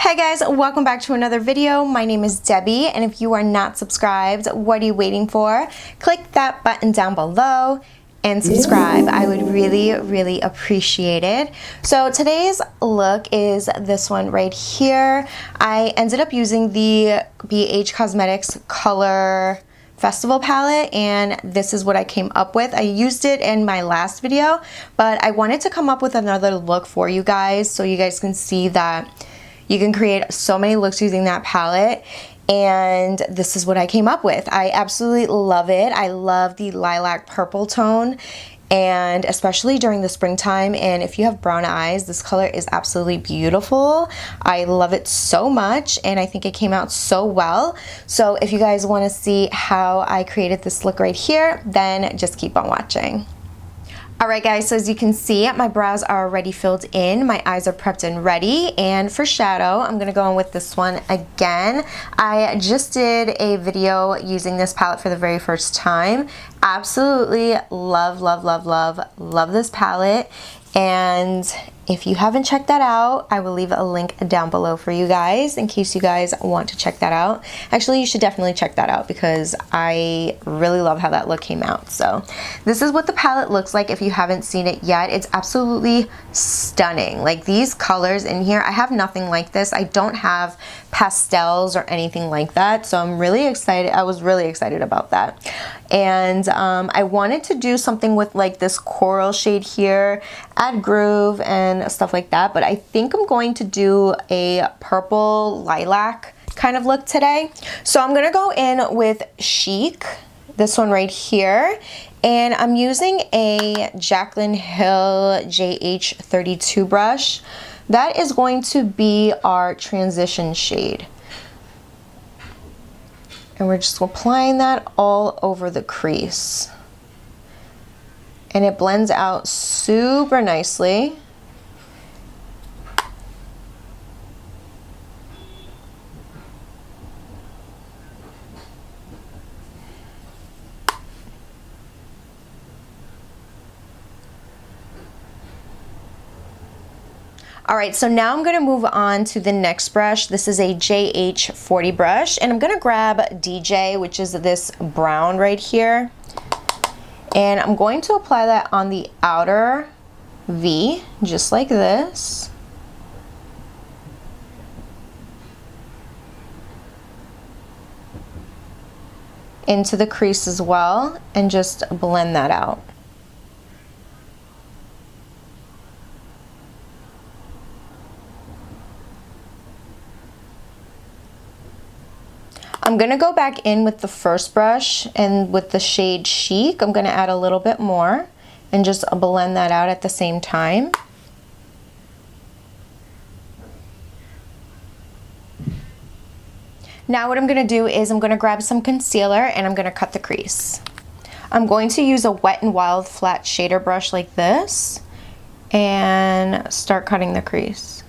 Hey guys, welcome back to another video. My name is Debbie, and if you are not subscribed, what are you waiting for? Click that button down below and subscribe. I would really appreciate it. So today's look is this one right here. I ended up using the BH Cosmetics Color Festival palette, and this is what I came up with. I used it in my last video, but I wanted to come up with another look for you guys so you guys can see that you can create so many looks using that palette, and this is what I came up with. I absolutely love it. I love the lilac purple tone, and especially during the springtime, and if you have brown eyes, this color is absolutely beautiful. I love it so much, and I think it came out so well. So if you guys want to see how I created this look right here, then just keep on watching. Alright guys, so as you can see, my brows are already filled in, my eyes are prepped and ready, and for shadow, I'm going to go in with this one again. I just did a video using this palette for the very first time. Absolutely love this palette, and if you haven't checked that out, I will leave a link down below for you guys in case you guys want to check that out. Actually, you should definitely check that out because I really love how that look came out. So this is what the palette looks like if you haven't seen it yet. It's absolutely stunning. Like these colors in here, I have nothing like this. I don't have pastels or anything like that, so I'm really excited. I was really excited about that. And I wanted to do something with like this coral shade here, add groove and stuff like that, but I think I'm going to do a purple lilac kind of look today. So I'm gonna go in with Chic, this one right here, and I'm using a Jaclyn Hill JH32 brush. That is going to be our transition shade. And we're just applying that all over the crease. And it blends out super nicely. Alright, so now I'm going to move on to the next brush. This is a JH40 brush, and I'm going to grab DJ, which is this brown right here, and I'm going to apply that on the outer V, just like this. Into the crease as well, and just blend that out. I'm going to go back in with the first brush, and with the shade Chic, I'm going to add a little bit more and just blend that out at the same time. Now what I'm going to do is I'm going to grab some concealer and I'm going to cut the crease. I'm going to use a Wet n Wild flat shader brush like this and start cutting the crease.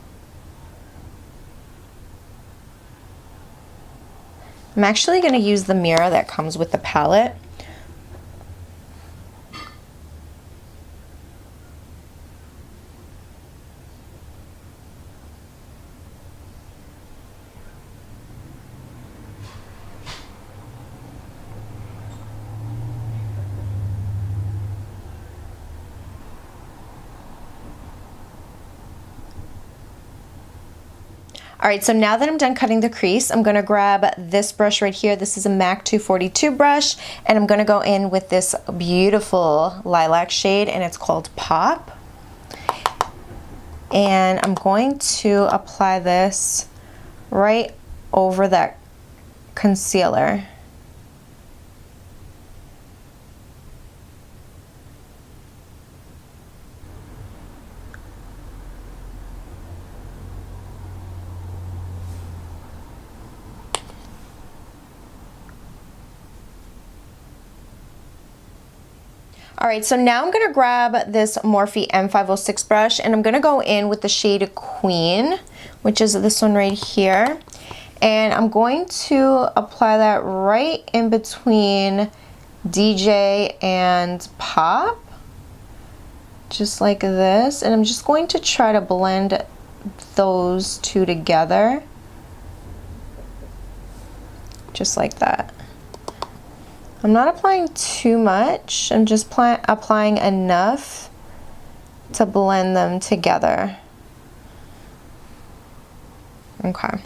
I'm actually going to use the mirror that comes with the palette. Alright, so now that I'm done cutting the crease, I'm going to grab this brush right here. This is a MAC 242 brush, and I'm going to go in with this beautiful lilac shade, and it's called Pop. And I'm going to apply this right over that concealer. Alright, so now I'm going to grab this Morphe M506 brush, and I'm going to go in with the shade Queen, which is this one right here. And I'm going to apply that right in between DJ and Pop, just like this. And I'm just going to try to blend those two together, just like that. I'm not applying too much, I'm just applying enough to blend them together. Okay.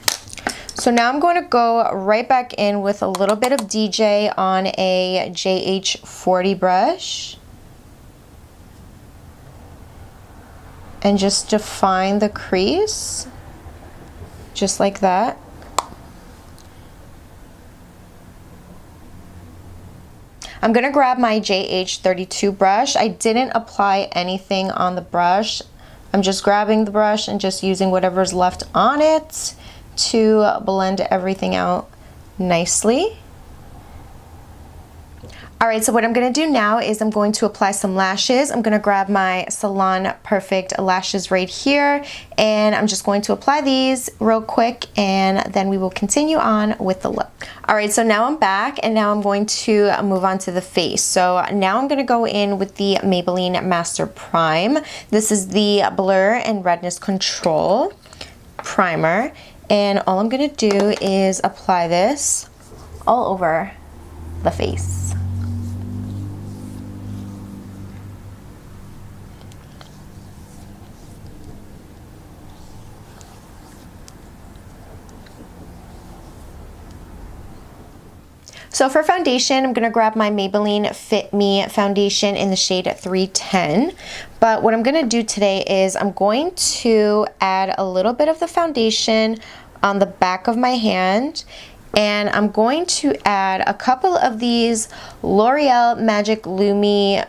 So now I'm going to go right back in with a little bit of DJ on a JH40 brush and just define the crease, just like that. I'm going to grab my JH32 brush. I didn't apply anything on the brush. I'm just grabbing the brush and just using whatever's left on it to blend everything out nicely. All right, so what I'm gonna do now is I'm going to apply some lashes. I'm gonna grab my Salon Perfect lashes right here, and I'm just going to apply these real quick, and then we will continue on with the look. All right, so now I'm back, and now I'm going to move on to the face. So now I'm gonna go in with the Maybelline Master Prime. This is the Blur and Redness Control Primer, and all I'm gonna do is apply this all over the face. So for foundation, I'm gonna grab my Maybelline Fit Me foundation in the shade 310. But what I'm gonna do today is I'm going to add a little bit of the foundation on the back of my hand, and I'm going to add a couple of these L'Oreal Magic Lumi,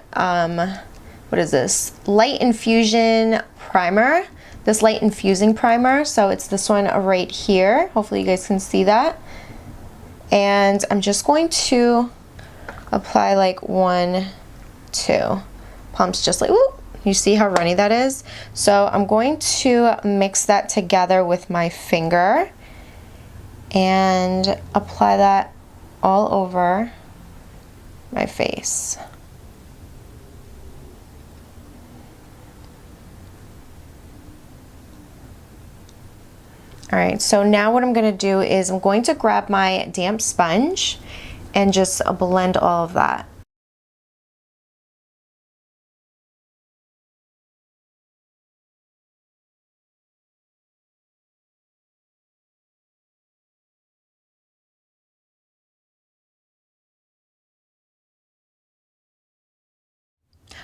what is this? Light Infusion Primer. This Light Infusing Primer, so it's this one right here. Hopefully you guys can see that. And I'm just going to apply like 1, 2 pumps, just like, whoop, you see how runny that is? So I'm going to mix that together with my finger and apply that all over my face. All right, so now what I'm gonna do is I'm going to grab my damp sponge and just blend all of that.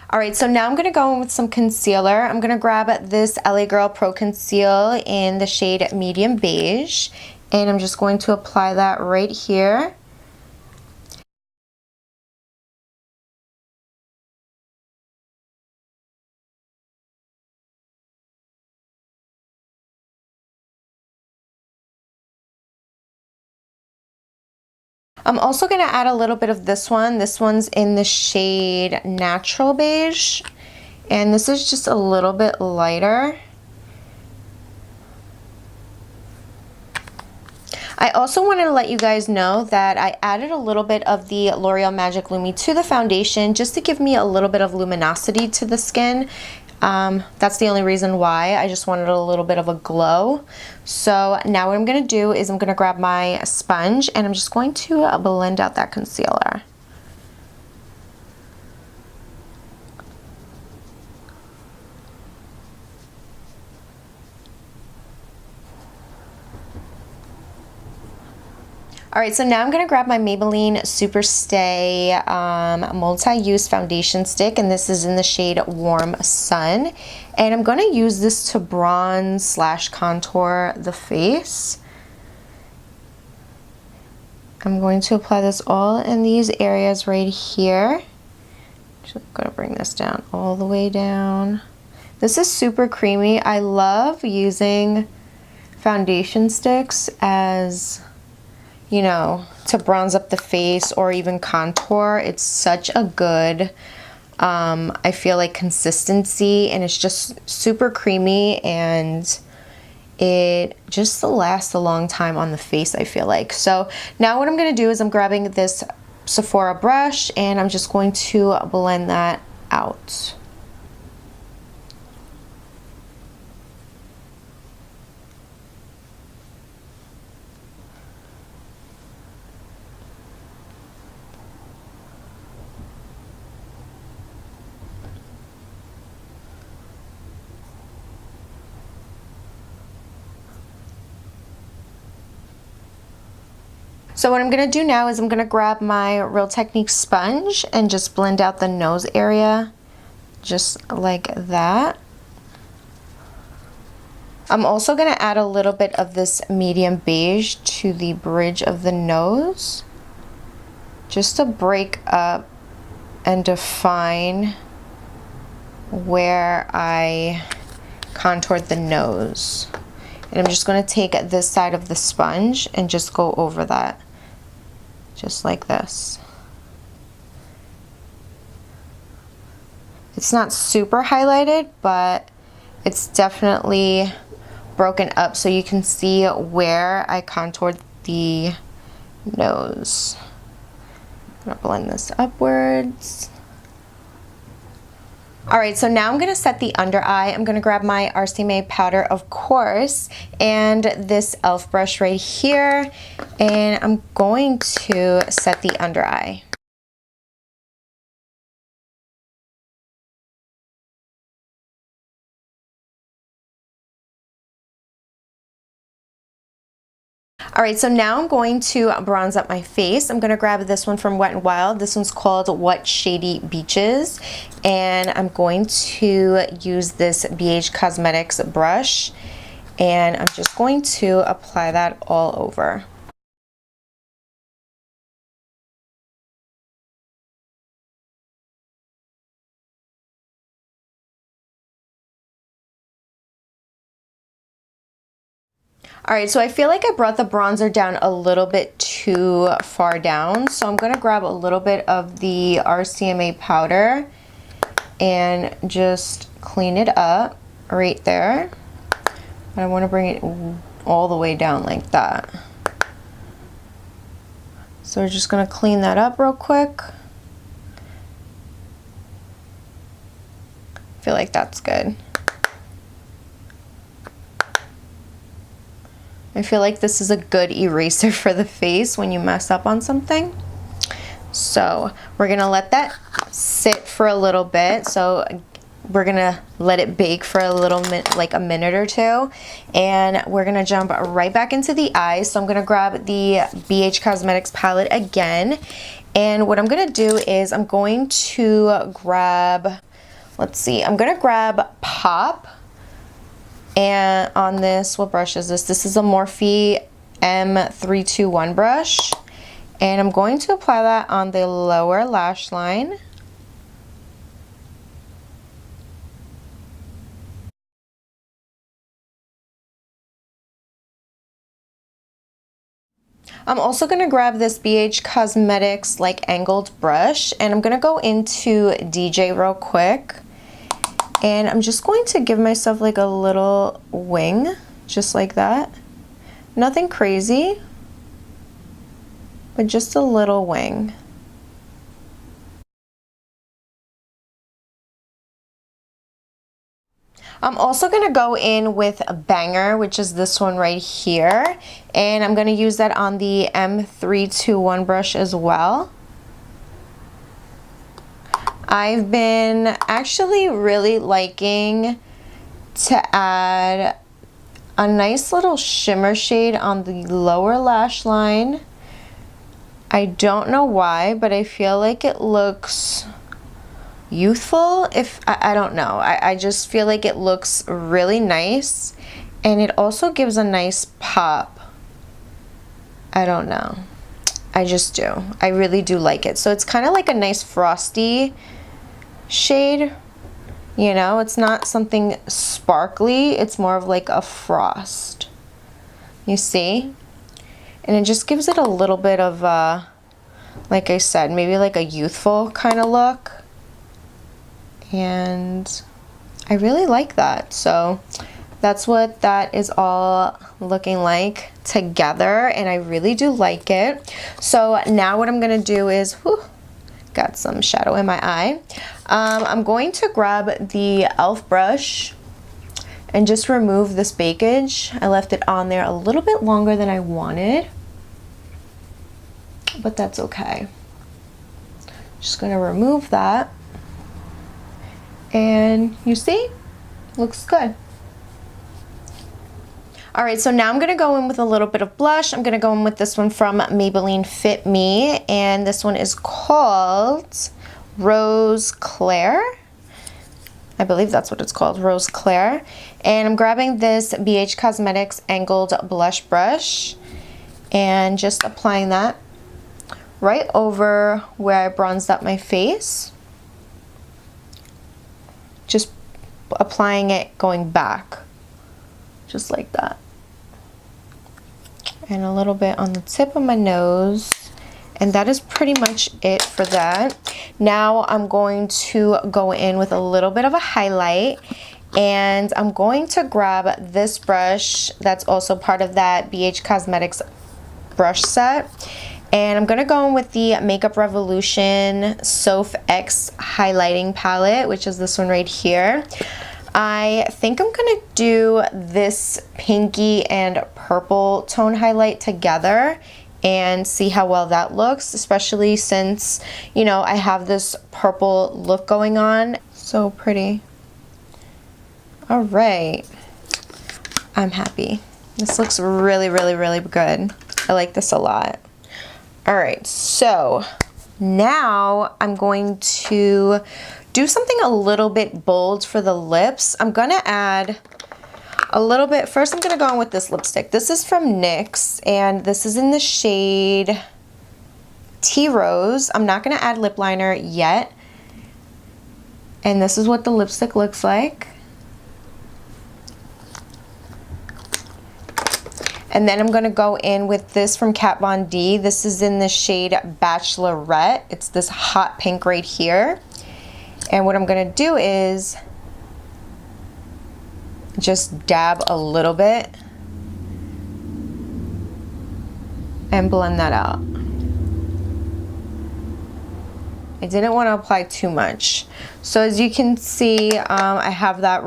All right, so now I'm gonna go in with some concealer. I'm gonna grab this LA Girl Pro Conceal in the shade Medium Beige, and I'm just going to apply that right here. I'm also going to add a little bit of this one. This one's in the shade Natural Beige, and this is just a little bit lighter. I also wanted to let you guys know that I added a little bit of the L'Oreal Magic Lumi to the foundation just to give me a little bit of luminosity to the skin. That's the only reason why. I just wanted a little bit of a glow. So now what I'm going to do is I'm going to grab my sponge and I'm just going to blend out that concealer. All right, so now I'm gonna grab my Maybelline Superstay multi-use foundation stick, and this is in the shade Warm Sun. And I'm gonna use this to bronze slash contour the face. I'm going to apply this all in these areas right here. I'm gonna bring this down all the way down. This is super creamy. I love using foundation sticks as, you know, to bronze up the face or even contour. It's such a good, I feel like, consistency, and it's just super creamy, and it just lasts a long time on the face, I feel like. So now what I'm going to do is I'm grabbing this Sephora brush and I'm just going to blend that out. So what I'm gonna do now is I'm gonna grab my Real Technique sponge and just blend out the nose area, just like that. I'm also gonna add a little bit of this medium beige to the bridge of the nose, just to break up and define where I contoured the nose. And I'm just going to take this side of the sponge and just go over that, just like this. It's not super highlighted, but it's definitely broken up so you can see where I contoured the nose. I'm going to blend this upwards. Alright, so now I'm going to set the under eye. I'm going to grab my RCMA powder, of course, and this e.l.f. brush right here, and I'm going to set the under eye. Alright, so now I'm going to bronze up my face. I'm going to grab this one from Wet n Wild. This one's called What Shady Beaches. And I'm going to use this BHCOSMETICS brush. And I'm just going to apply that all over. Alright, so I feel like I brought the bronzer down a little bit too far down, so I'm going to grab a little bit of the RCMA powder and just clean it up right there. And I want to bring it all the way down like that. So we're just going to clean that up real quick. I feel like that's good. I feel like this is a good eraser for the face when you mess up on something. So we're gonna let that sit for a little bit. So we're gonna let it bake for a little minute, like a minute or two. And we're gonna jump right back into the eyes. So I'm gonna grab the BHCOSMETICS palette again. And what I'm gonna do is I'm going to grab, let's see, I'm gonna grab Pop. And on this, what brush is this? This is a Morphe M321 brush. And I'm going to apply that on the lower lash line. I'm also going to grab this BHCOSMETICS like angled brush. And I'm going to go into DJ real quick. And I'm just going to give myself like a little wing, just like that. Nothing crazy, but just a little wing. I'm also going to go in with a Banger, which is this one right here. And I'm going to use that on the M321 brush as well. I've been actually really liking to add a nice little shimmer shade on the lower lash line. I don't know why, but I feel like it looks youthful. I don't know. I just feel like it looks really nice, and it also gives a nice pop. I don't know. I just do. I really do like it. So it's kind of like a nice frosty shade, you know. It's not something sparkly, it's more of like a frost, you see, and it just gives it a little bit of like I said, maybe like a youthful kind of look, and I really like that. So that's what that is all looking like together, and I really do like it. So now what I'm gonna do is, got some shadow in my eye. I'm going to grab the e.l.f. brush and just remove this bakage. I left it on there a little bit longer than I wanted, but that's okay. Just gonna remove that, and you see, looks good. All right, so now I'm gonna go in with a little bit of blush. I'm gonna go in with this one from Maybelline Fit Me, and this one is called Rose Claire. I believe that's what it's called, Rose Claire. And I'm grabbing this BH Cosmetics Angled Blush Brush and just applying that right over where I bronzed up my face. Just applying it going back, just like that. And a little bit on the tip of my nose. And that is pretty much it for that. Now I'm going to go in with a little bit of a highlight, and I'm going to grab this brush that's also part of that BH Cosmetics brush set. And I'm gonna go in with the Makeup Revolution Soph X highlighting palette, which is this one right here. I think I'm gonna do this pinky and purple tone highlight together and see how well that looks, especially since, you know, I have this purple look going on. So pretty. All right, I'm happy. This looks really, really, really good. I like this a lot. All right, so now I'm going to do something a little bit bold for the lips. I'm gonna add a little bit. First, I'm gonna go in with this lipstick. This is from NYX, and this is in the shade Tea Rose. I'm not gonna add lip liner yet. And this is what the lipstick looks like. And then I'm gonna go in with this from Kat Von D. This is in the shade Bachelorette. It's this hot pink right here. And what I'm gonna do is just dab a little bit and blend that out. I didn't want to apply too much. So as you can see, I have that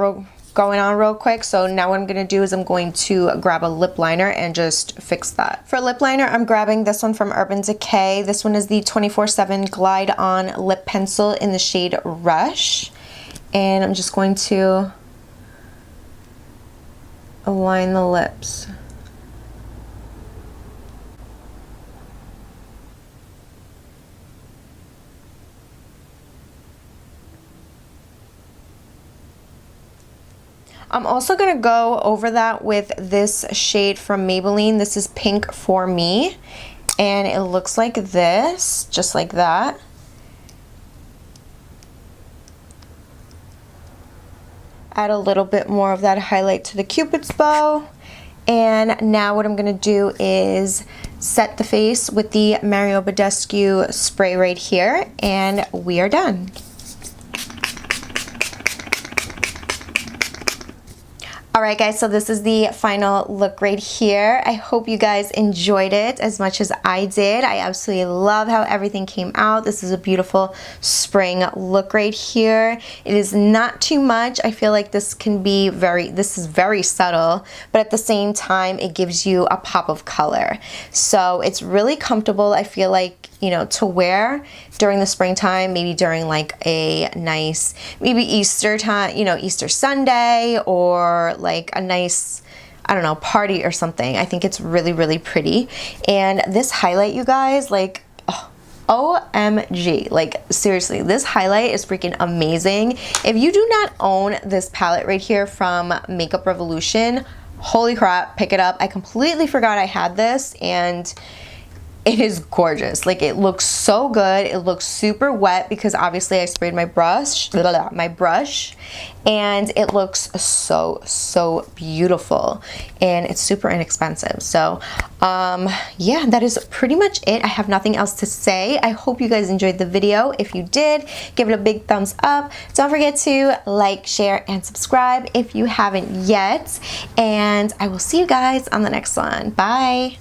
going on real quick. So now what I'm going to do is I'm going to grab a lip liner and just fix that. For lip liner, I'm grabbing this one from Urban Decay. This one is the 24/7 Glide On Lip Pencil in the shade Rush. And I'm just going to align the lips. I'm also going to go over that with this shade from Maybelline. This is Pink For Me, and it looks like this, just like that. Add a little bit more of that highlight to the Cupid's bow. And now what I'm going to do is set the face with the Mario Badescu spray right here, and we are done. Alright guys, so this is the final look right here. I hope you guys enjoyed it as much as I did. I absolutely love how everything came out. This is a beautiful spring look right here. It is not too much. I feel like this can be this is very subtle, but at the same time it gives you a pop of color. So it's really comfortable, I feel like, you know, to wear during the springtime, maybe during like a nice, maybe Easter time, you know, Easter Sunday, or like a nice, I don't know, party or something. I think it's really, really pretty. And this highlight, you guys, like, oh, OMG, like seriously, this highlight is freaking amazing. If you do not own this palette right here from Makeup Revolution, holy crap, pick it up. I completely forgot I had this, and it is gorgeous. Like, it looks so good. It looks super wet because obviously I sprayed my brush, and it looks so beautiful, and it's super inexpensive. So yeah, that is pretty much it. I have nothing else to say. I hope you guys enjoyed the video. If you did, give it a big thumbs up. Don't forget to like, share, and subscribe if you haven't yet, and I will see you guys on the next one. Bye.